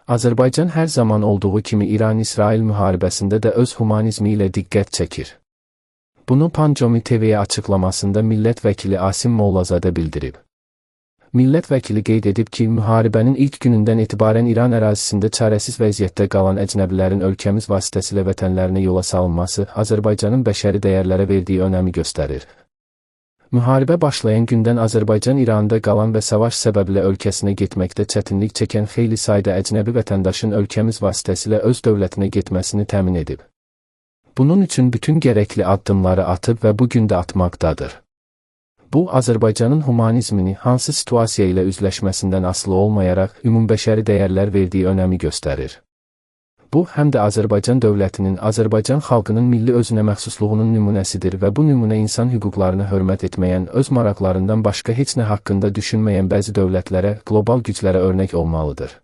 Azərbaycan hər zaman olduğu kimi İran-İsrail müharibəsində də öz humanizmi ilə diqqət çəkir. Bunu Pancomi TV-yə açıqlamasında millət vəkili Asim Mollazadə bildirib. Millət vəkili qeyd edib ki, müharibənin ilk günündən etibarən İran ərazisində çarəsiz vəziyyətdə qalan əcnəbilərin ölkəmiz vasitəsilə vətənlərinə yola salınması Azərbaycanın bəşəri dəyərlərə verdiyi önəmi göstərir. Müharibə başlayan gündən Azərbaycan İranda qalan və savaş səbəblə ölkəsinə getməkdə çətinlik çəkən xeyli sayda əcnəbi vətəndaşın ölkəmiz vasitəsilə öz dövlətinə getməsini təmin edib. Bunun üçün bütün gərəkli addımları atıb və bugün də atmaqdadır. Bu, Azərbaycanın humanizmini hansı situasiya ilə üzləşməsindən asılı olmayaraq ümumbəşəri dəyərlər verdiyi önəmi göstərir. Bu, həm də Azərbaycan dövlətinin, Azərbaycan xalqının milli özünə məxsusluğunun nümunəsidir və bu nümunə insan hüquqlarını hörmət etməyən, öz maraqlarından başqa heç nə haqqında düşünməyən bəzi dövlətlərə, qlobal güclərə örnək olmalıdır.